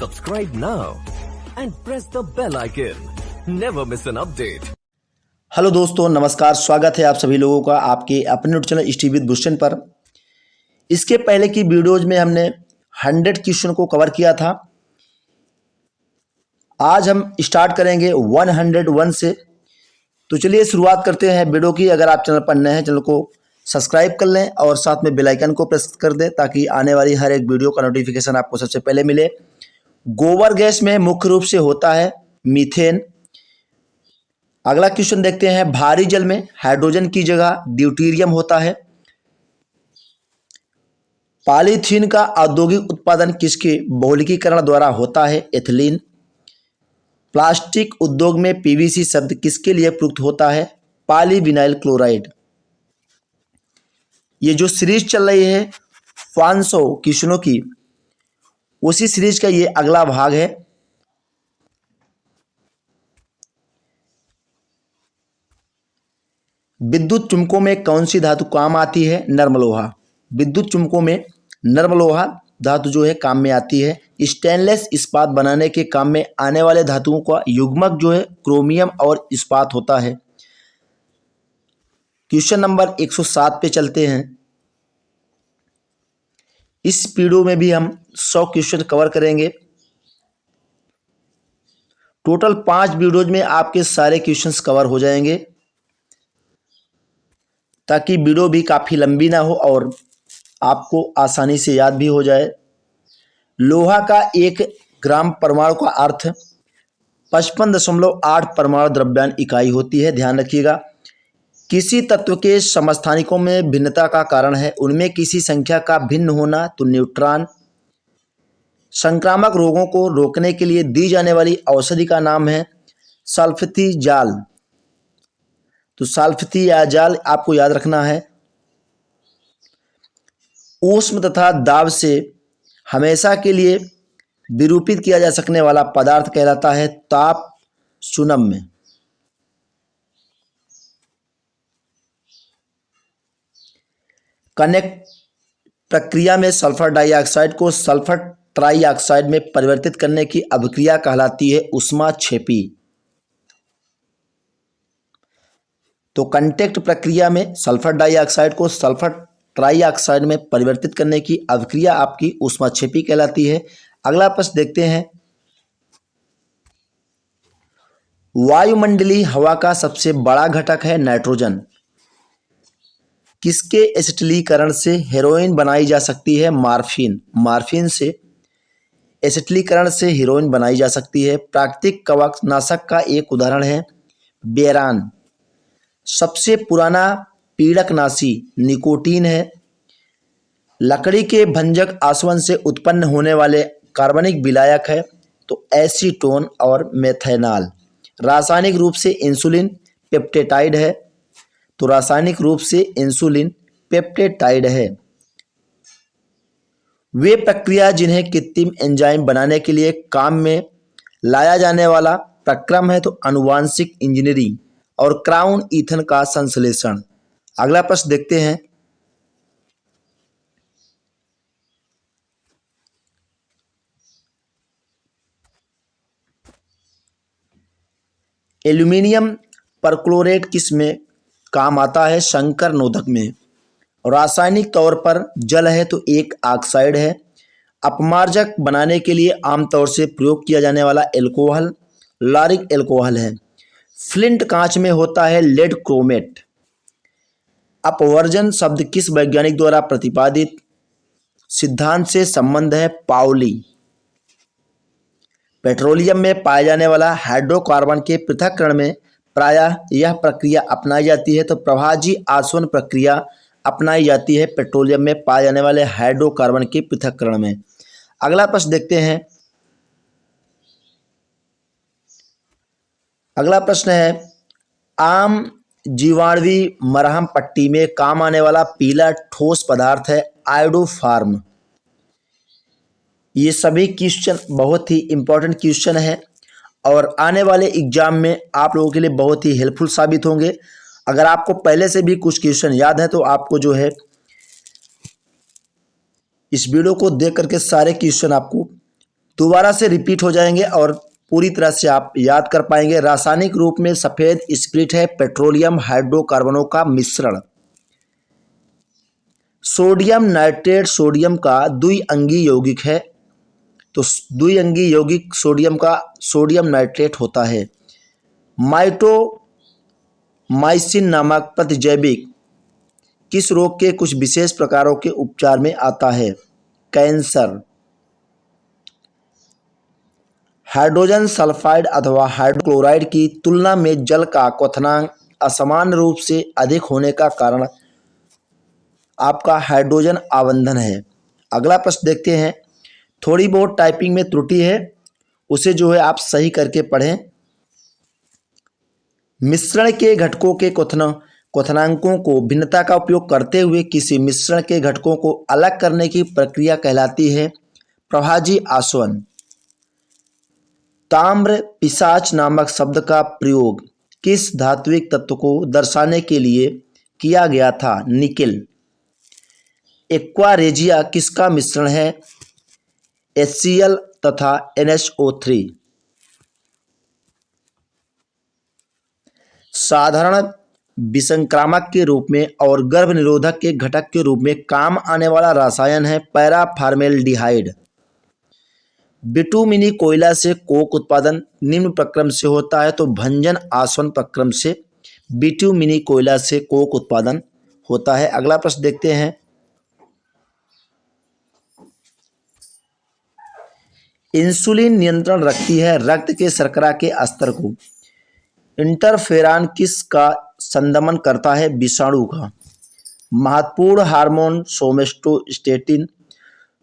Subscribe now and press the bell icon. Never miss an update. Hello दोस्तों, नमस्कार। स्वागत है आप सभी लोगों का आपके अपने YouTube channel study with Bhushan पर। इसके पहले की वीडियोज में हमने 100 क्वेश्चन को कवर किया था। आज हम स्टार्ट करेंगे 101 से। तो चलिए शुरुआत करते हैं वीडियो की। अगर आप चैनल पर नए हैं, चैनल को सब्सक्राइब कर लें और साथ में बेल आइकन को प्रेस कर दें ताकि आने वाली हर एक वीडियो का नोटिफिकेशन आपको सबसे पहले मिले। गोबर गैस में मुख्य रूप से होता है मीथेन। अगला क्वेश्चन देखते हैं, भारी जल में हाइड्रोजन की जगह ड्यूटेरियम होता है। पॉलीथीन का औद्योगिक उत्पादन किसके बहुलकीकरण द्वारा होता है? एथिलीन। प्लास्टिक उद्योग में पीवीसी शब्द किसके लिए प्रयुक्त होता है? Polyvinyl chloride. ये जो सीरीज चल रही है 500 क्वेश्चनों की, उसी सीरीज का ये अगला भाग है। विद्युत चुम्बकों में कौन सी धातु काम आती है? नर्म लोहा। विद्युत चुम्बकों में नर्म लोहा धातु जो है काम में आती है। स्टेनलेस इस्पात बनाने के काम में आने वाले धातुओं का युग्मक जो है क्रोमियम और इस्पात होता है। क्वेश्चन नंबर 107 पे चलते हैं। इस वीडियो में भी हम 100 क्वेश्चन कवर करेंगे। टोटल 5 वीडियोज में आपके सारे क्वेश्चंस कवर हो जाएंगे ताकि वीडियो भी काफ़ी लंबी ना हो और आपको आसानी से याद भी हो जाए। लोहा का 1 ग्राम परमाणु का अर्थ 55.8 परमाणु द्रव्यमान इकाई होती है। ध्यान रखिएगा। किसी तत्व के समस्थानिकों में भिन्नता का कारण है उनमें किसी संख्या का भिन्न होना तो न्यूट्रॉन। संक्रामक रोगों को रोकने के लिए दी जाने वाली औषधि का नाम है सल्फेथिजाल। तो सल्फेथियाजाल आपको याद रखना है। ऊष्म तथा दाब से हमेशा के लिए विरूपित किया जा सकने वाला पदार्थ कहलाता है ताप शून्य। कनेक्ट प्रक्रिया में सल्फर डाइऑक्साइड को सल्फर ट्राइऑक्साइड में परिवर्तित करने की अभिक्रिया कहलाती है ऊष्माक्षेपी। तो कंटेक्ट प्रक्रिया में सल्फर डाइऑक्साइड को सल्फर ट्राइऑक्साइड में परिवर्तित करने की अभिक्रिया आपकी ऊष्माक्षेपी कहलाती है। अगला प्रश्न देखते हैं, वायुमंडलीय हवा का सबसे बड़ा घटक है नाइट्रोजन। किसके एसिटिलीकरण से हेरोइन बनाई जा सकती है? मॉर्फिन। मॉर्फिन से एसिटिलीकरण से हेरोइन बनाई जा सकती है। प्राकृतिक कवकनाशक का एक उदाहरण है बेरान। सबसे पुराना पीड़कनाशी निकोटीन है। लकड़ी के भंजक आसवन से उत्पन्न होने वाले कार्बनिक विलायक है तो एसीटोन और मेथेनॉल। रासायनिक रूप से इंसुलिन पेप्टाइड है। तो रासायनिक रूप से इंसुलिन पेप्टाइड है। वे प्रक्रिया जिन्हें कृत्रिम एंजाइम बनाने के लिए काम में लाया जाने वाला प्रक्रम है तो आनुवांशिक इंजीनियरिंग और क्राउन ईथन का संश्लेषण। अगला प्रश्न देखते हैं, एल्यूमिनियम परक्लोरेट किस में काम आता है? संकर नोदक में। रासायनिक तौर पर जल है तो एक ऑक्साइड है। अपमार्जक बनाने के लिए आमतौर से प्रयोग किया जाने वाला एल्कोहल लारिक एल्कोहल है। फ्लिंट कांच में होता है लेड क्रोमेट। अपवर्जन शब्द किस वैज्ञानिक द्वारा प्रतिपादित सिद्धांत से संबंध है? पाउली। पेट्रोलियम में पाए जाने वाला हाइड्रोकार्बन के पृथक्करण में प्रायः यह प्रक्रिया अपनाई जाती है तो प्रभाजी आसवन प्रक्रिया अपनाई जाती है पेट्रोलियम में पाए जाने वाले हाइड्रोकार्बन के पृथक्करण में। अगला प्रश्न देखते हैं। अगला प्रश्न है, आम जीवाणुवी मरहम पट्टी में काम आने वाला पीला ठोस पदार्थ है आयोडोफार्म। ये सभी क्वेश्चन बहुत ही इंपॉर्टेंट क्वेश्चन है और आने वाले एग्जाम में आप लोगों के लिए बहुत ही हेल्पफुल साबित होंगे। अगर आपको पहले से भी कुछ क्वेश्चन याद है तो आपको जो है इस वीडियो को देख करके सारे क्वेश्चन आपको दोबारा से रिपीट हो जाएंगे और पूरी तरह से आप याद कर पाएंगे। रासायनिक रूप में सफ़ेद स्पिरिट है पेट्रोलियम हाइड्रोकार्बनों का मिश्रण। सोडियम नाइट्रेट सोडियम का द्विअंगी यौगिक है, तो द्विअंगी यौगिक सोडियम का सोडियम नाइट्रेट होता है। माइटोमाइसिन नामक प्रतिजैविक किस रोग के कुछ विशेष प्रकारों के उपचार में आता है? कैंसर। हाइड्रोजन सल्फाइड अथवा हाइड्रोक्लोराइड की तुलना में जल का क्वथनांक असामान्य रूप से अधिक होने का कारण आपका हाइड्रोजन आवंधन है। अगला प्रश्न देखते हैं। थोड़ी बहुत टाइपिंग में त्रुटि है, उसे जो है आप सही करके पढ़ें। मिश्रण के घटकों के क्वथनांकों को भिन्नता का उपयोग करते हुए किसी मिश्रण के घटकों को अलग करने की प्रक्रिया कहलाती है प्रभाजी आसवन। ताम्र पिशाच नामक शब्द का प्रयोग किस धात्विक तत्व को दर्शाने के लिए किया गया था? निकेल। एक्वा रेजिया किसका मिश्रण है? HCl तथा NH2O3। साधारण विसंक्रामक के रूप में और गर्भ निरोधक के घटक के रूप में काम आने वाला रसायन है पैराफॉर्मेल्डिहाइड। बिटुमिनी कोयला से कोक उत्पादन निम्न प्रक्रम से होता है, तो भंजन आसवन प्रक्रम से बिटुमिनी कोयला से कोक उत्पादन होता है। अगला प्रश्न देखते हैं। इंसुलिन नियंत्रण रखती है रक्त के शर्करा के स्तर को। इंटरफेरॉन किसका संदमन करता है? विषाणु का। महत्वपूर्ण हार्मोन सोमेटोस्टेटिन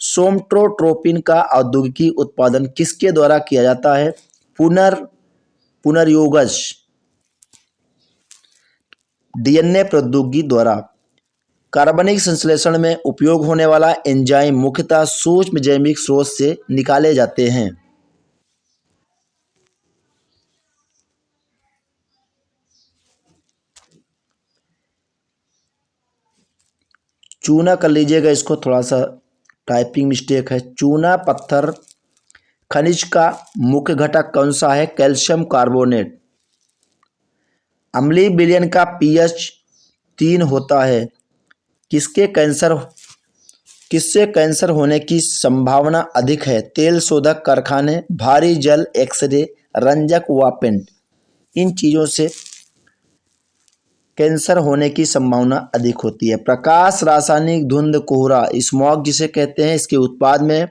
सोमटोट्रोपिन का औद्योगिकी उत्पादन किसके द्वारा किया जाता है? पुनर्योगज DNA प्रौद्योगिकी द्वारा। कार्बनिक संश्लेषण में उपयोग होने वाला एंजाइम मुख्यतः सूक्ष्म जैविक स्रोत से निकाले जाते हैं। चूना कर लीजिएगा, इसको थोड़ा सा टाइपिंग मिस्टेक है। चूना पत्थर खनिज का मुख्य घटक कौन सा है? Calcium carbonate. अम्लीय विलयन का pH 3 होता है। किससे कैंसर होने की संभावना अधिक है? तेल शोधक कारखाने, भारी जल, एक्सरे, रंजक व पेंट। इन चीज़ों से कैंसर होने की संभावना अधिक होती है। प्रकाश, रासायनिक धुंध, कोहरा, स्मॉग जिसे कहते हैं, इसके उत्पाद में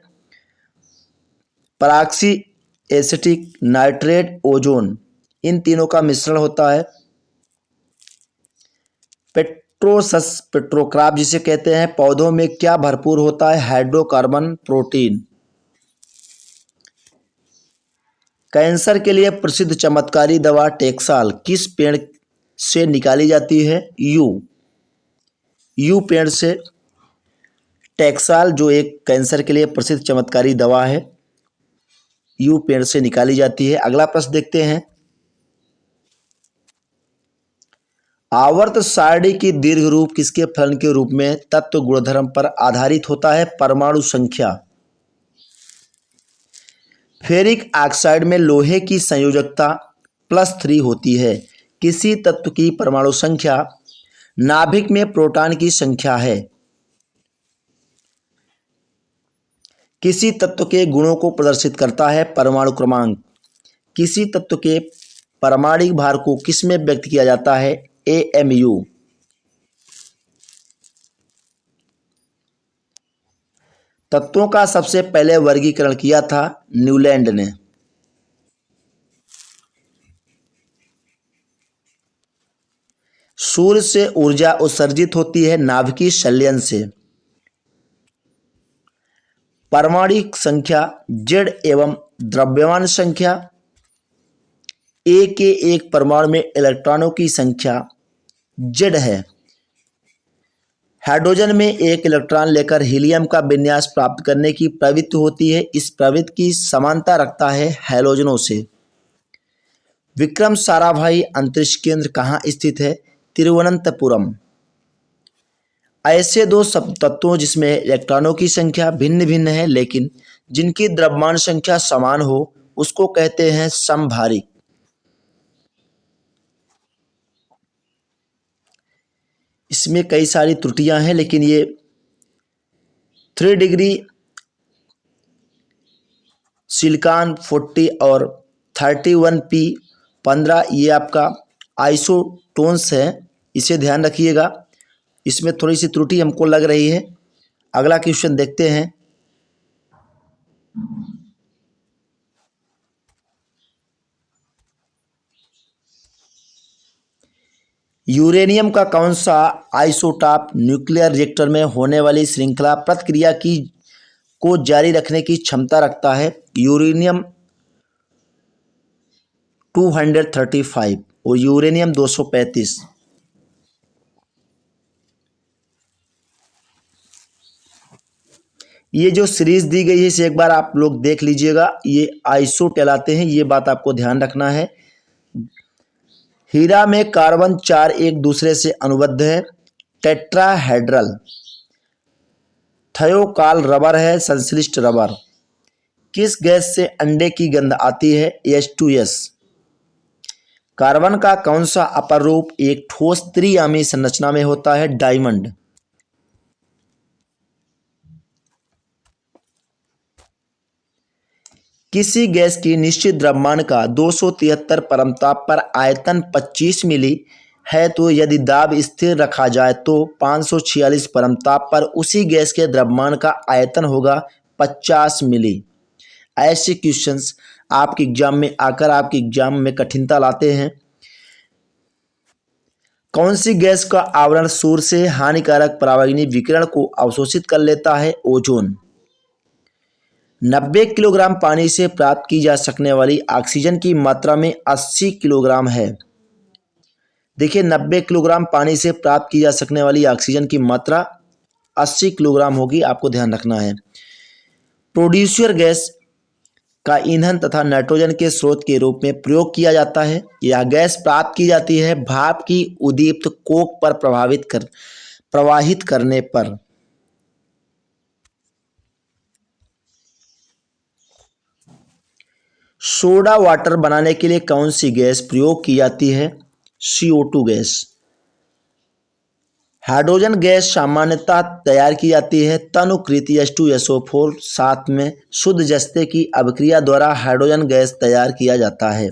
पराक्सी एसिटिक नाइट्रेट, ओजोन, इन तीनों का मिश्रण होता है। पेट्रोसस पेट्रोक्राप जिसे कहते हैं, पौधों में क्या भरपूर होता है? Hydrocarbon, protein. कैंसर के लिए प्रसिद्ध चमत्कारी दवा टेक्साल किस पेड़ से निकाली जाती है? यू पेड़ से टेक्साल, जो एक कैंसर के लिए प्रसिद्ध चमत्कारी दवा है, यू पेड़ से निकाली जाती है। अगला प्रश्न देखते हैं। आवर्त सारणी की दीर्घ रूप किसके फलन के रूप में तत्व गुणधर्म पर आधारित होता है? परमाणु संख्या। फेरिक ऑक्साइड में लोहे की संयोजकता +3 होती है। किसी तत्व की परमाणु संख्या नाभिक में प्रोटॉन की संख्या है। किसी तत्व के गुणों को प्रदर्शित करता है परमाणु क्रमांक। किसी तत्व के परमाणिक भार को किस में व्यक्त किया जाता है? AMU। तत्वों का सबसे पहले वर्गीकरण किया था न्यूलैंड ने। सूर्य से ऊर्जा उत्सर्जित होती है नाभिकीय संलयन से। परमाणु संख्या Z एवं द्रव्यमान संख्या। A के एक परमाणु में इलेक्ट्रॉनों की संख्या Z है। हाइड्रोजन में एक इलेक्ट्रॉन लेकर हीलियम का विन्यास प्राप्त करने की प्रवृत्ति होती है। इस प्रवृत्ति की समानता रखता है हैलोजनों से। विक्रम साराभाई अंतरिक्ष केंद्र कहाँ स्थित है? तिरुवनंतपुरम। ऐसे दो सब तत्वों जिसमें इलेक्ट्रॉनों की संख्या भिन्न भिन्न है लेकिन जिनकी द्रव्यमान संख्या समान हो उसको कहते हैं समभारिक। इसमें कई सारी त्रुटियां हैं, लेकिन ये 3 डिग्री सिलिकॉन 40 और 31P15 ये आपका आइसोटोन्स है, इसे ध्यान रखिएगा। इसमें थोड़ी सी त्रुटि हमको लग रही है। अगला क्वेश्चन देखते हैं। यूरेनियम का कौन सा आइसोटॉप न्यूक्लियर रिएक्टर में होने वाली श्रृंखला प्रतिक्रिया की को जारी रखने की क्षमता रखता है? यूरेनियम 235 और यूरेनियम 235। ये जो सीरीज दी गई है इसे एक बार आप लोग देख लीजिएगा। ये आइसो कहलाते हैं, ये बात आपको ध्यान रखना है। हीरा में कार्बन 4 एक दूसरे से अनुबद्ध है। टेट्राहेड्रल। थयोकाल रबर है, संश्लिष्ट रबर। किस गैस से अंडे की गंध आती है? H2S। कार्बन का कौन सा अपर रूप एक ठोस त्रिआयामी संरचना में होता है? डायमंड। किसी गैस की निश्चित द्रव्यमान का 273 परमताप पर आयतन 25 मिली है, तो यदि दाब स्थिर रखा जाए तो 546 परमताप पर उसी गैस के द्रव्यमान का आयतन होगा 50 मिली। ऐसे क्वेश्चंस आपके एग्जाम में आकर आपके एग्जाम में कठिनता लाते हैं। कौन सी गैस का आवरण सूर्य से हानिकारक पराबैंगनी विकिरण को अवशोषित कर लेता है? ओजोन। 90 किलोग्राम पानी से प्राप्त की जा सकने वाली ऑक्सीजन की मात्रा में 80 किलोग्राम है। देखिए 90 किलोग्राम पानी से प्राप्त की जा सकने वाली ऑक्सीजन की मात्रा 80 किलोग्राम होगी, आपको ध्यान रखना है। प्रोड्यूसर गैस का ईंधन तथा नाइट्रोजन के स्रोत के रूप में प्रयोग किया जाता है। यह गैस प्राप्त की जाती है भाप की उद्दीप्त कोक पर प्रवाहित करने पर। सोडा वाटर बनाने के लिए कौन सी गैस प्रयोग की जाती है? CO2 gas. हाइड्रोजन गैस सामान्यतः तैयार की जाती है तनुकृत H2SO4 साथ में शुद्ध जस्ते की अभिक्रिया द्वारा हाइड्रोजन गैस तैयार किया जाता है।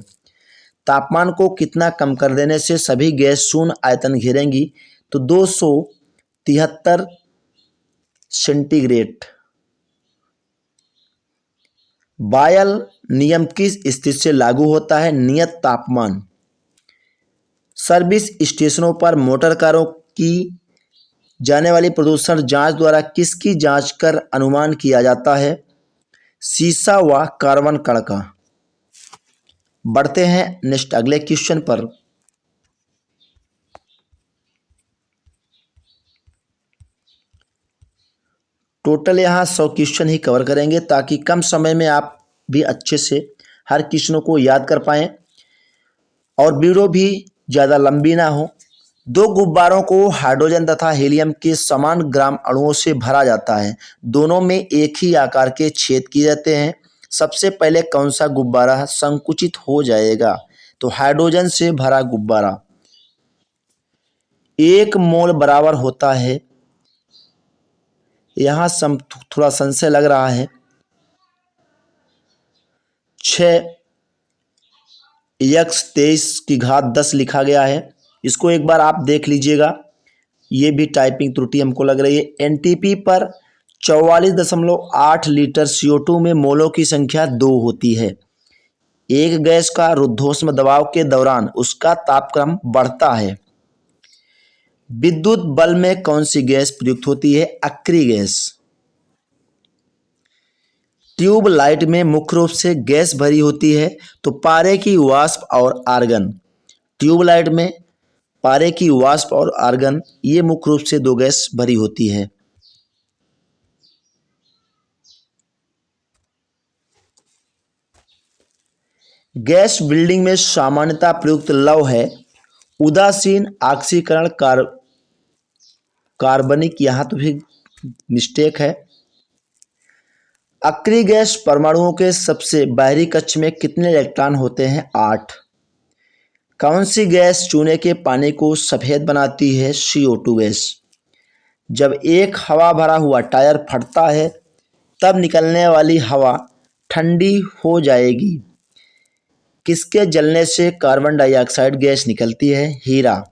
तापमान को कितना कम कर देने से सभी गैस शून्य आयतन घेरेंगी? तो 273 सेंटीग्रेड। बायल नियम किस स्थिति से लागू होता है? नियत तापमान। सर्विस स्टेशनों पर मोटर कारों की जाने वाली प्रदूषण जांच द्वारा किसकी जांच कर अनुमान किया जाता है? सीसा व कार्बन कण का। बढ़ते हैं नेक्स्ट अगले क्वेश्चन पर। टोटल यहाँ 100 क्वेश्चन ही कवर करेंगे ताकि कम समय में आप भी अच्छे से हर क्वेश्चनों को याद कर पाएं और वीडियो भी ज़्यादा लंबी ना हो। 2 गुब्बारों को हाइड्रोजन तथा हीलियम के समान ग्राम अणुओं से भरा जाता है। दोनों में एक ही आकार के छेद किए जाते हैं। सबसे पहले कौन सा गुब्बारा संकुचित हो जाएगा? तो हाइड्रोजन से भरा गुब्बारा। 1 मोल बराबर होता है, यहाँ थोड़ा संशय लग रहा है, 6x23 लिखा गया है। इसको एक बार आप देख लीजिएगा, ये भी टाइपिंग त्रुटि हमको लग रही है। NTP पर 44.8 लीटर CO2 में मोलों की संख्या 2 होती है। एक गैस का रुद्धोष्म दबाव के दौरान उसका तापक्रम बढ़ता है। विद्युत बल्ब में कौन सी गैस प्रयुक्त होती है? अक्रिय गैस। ट्यूब लाइट में मुख्य रूप से गैस भरी होती है, तो पारे की वाष्प और आर्गन। ट्यूब लाइट में पारे की वाष्प और आर्गन ये मुख्य रूप से 2 गैस भरी होती है। गैस बिल्डिंग में सामान्यतः प्रयुक्त लौह है उदासीन ऑक्सीकरण कार्बनिक, यहाँ तो भी मिस्टेक है। अक्रिय गैस परमाणुओं के सबसे बाहरी कक्ष में कितने इलेक्ट्रॉन होते हैं? 8। कौन सी गैस चूने के पानी को सफेद बनाती है? CO2 gas. जब एक हवा भरा हुआ टायर फटता है तब निकलने वाली हवा ठंडी हो जाएगी। किसके जलने से कार्बन डाइऑक्साइड गैस निकलती है? हीरा।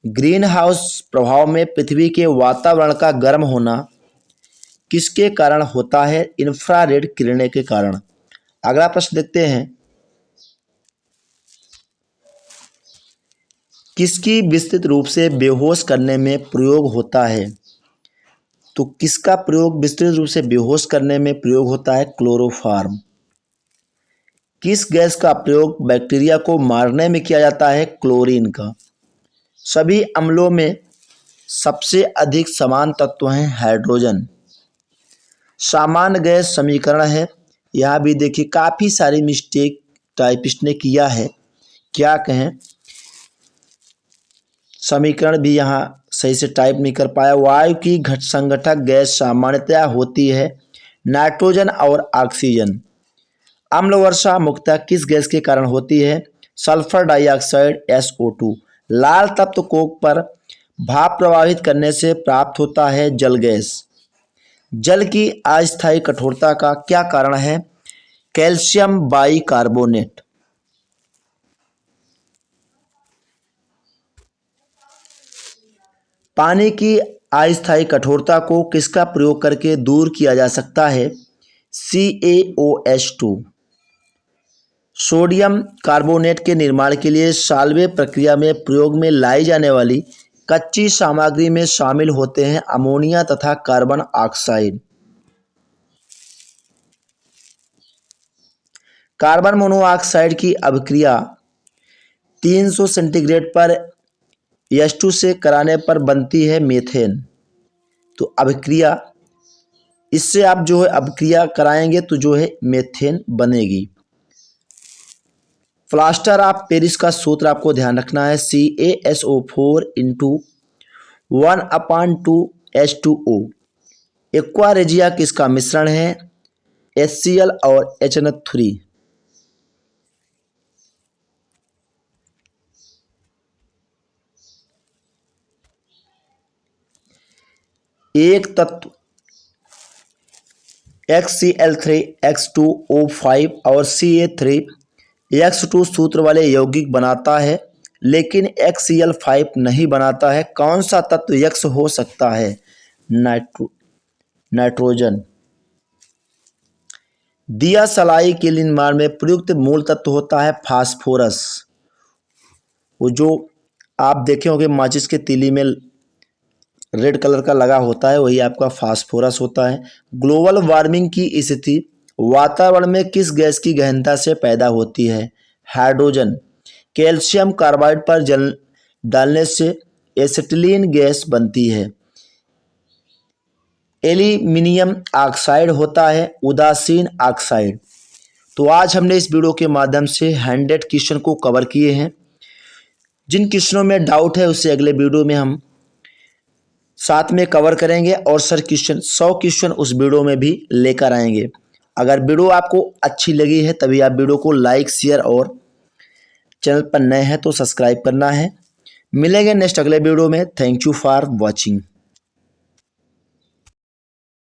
ग्रीन हाउस प्रभाव में पृथ्वी के वातावरण का गर्म होना किसके कारण होता है? इंफ्रारेड किरणें के कारण। अगला प्रश्न देखते हैं, किसकी विस्तृत रूप से बेहोश करने में प्रयोग होता है? तो किसका प्रयोग विस्तृत रूप से बेहोश करने में प्रयोग होता है? क्लोरोफॉर्म। किस गैस का प्रयोग बैक्टीरिया को मारने में किया जाता है? क्लोरीन का। सभी अम्लों में सबसे अधिक समान तत्व हैं हाइड्रोजन। सामान्य गैस समीकरण है, यहाँ भी देखिए काफ़ी सारी मिस्टेक टाइपिस्ट ने किया है, क्या कहें, समीकरण भी यहाँ सही से टाइप नहीं कर पाया। वायु की घट संगठक गैस सामान्यतया होती है नाइट्रोजन और ऑक्सीजन। अम्ल वर्षा मुख्यतः किस गैस के कारण होती है? Sulphur dioxide SO2। लाल तत्व कोक पर भाप प्रवाहित करने से प्राप्त होता है जल गैस। जल की अस्थायी कठोरता का क्या कारण है? Calcium bicarbonate. पानी की अस्थायी कठोरता को किसका प्रयोग करके दूर किया जा सकता है? CaOH2। सोडियम कार्बोनेट के निर्माण के लिए साल्वे प्रक्रिया में प्रयोग में लाई जाने वाली कच्ची सामग्री में शामिल होते हैं अमोनिया तथा कार्बन ऑक्साइड। कार्बन मोनोऑक्साइड की अभिक्रिया 300 सेंटीग्रेड पर H2 से कराने पर बनती है मीथेन। तो अभिक्रिया, इससे आप जो है अभिक्रिया कराएंगे तो जो है मीथेन बनेगी। प्लास्टर ऑफ पेरिस का सूत्र आपको ध्यान रखना है, CaSO4 × 1/2H2O। एक्वा रेजिया किसका मिश्रण है? HCl और HNO3। एक तत्व HCl3 X2O5 और Ca3X2 सूत्र वाले यौगिक बनाता है, लेकिन HCl5 नहीं बनाता है। कौन सा तत्व X हो सकता है? नाइट्रोजन। दिया सलाई के निर्माण में प्रयुक्त मूल तत्व होता है फास्फोरस। वो जो आप देखे होंगे माचिस के तीली में रेड कलर का लगा होता है, वही आपका फास्फोरस होता है। ग्लोबल वार्मिंग की स्थिति वातावरण में किस गैस की गहनता से पैदा होती है? हाइड्रोजन। कैल्शियम कार्बाइड पर जल डालने से एसिटिलीन गैस बनती है। एल्यूमिनियम ऑक्साइड होता है उदासीन ऑक्साइड। तो आज हमने इस वीडियो के माध्यम से 100 क्वेश्चन को कवर किए हैं। जिन क्वेश्चनों में डाउट है उसे अगले वीडियो में हम साथ में कवर करेंगे और सर क्वेश्चन 100 क्वेश्चन उस वीडियो में भी लेकर आएंगे। अगर वीडियो आपको अच्छी लगी है तभी आप वीडियो को लाइक, शेयर और चैनल पर नए हैं तो सब्सक्राइब करना है। मिलेंगे नेक्स्ट अगले वीडियो में। Thank you for watching.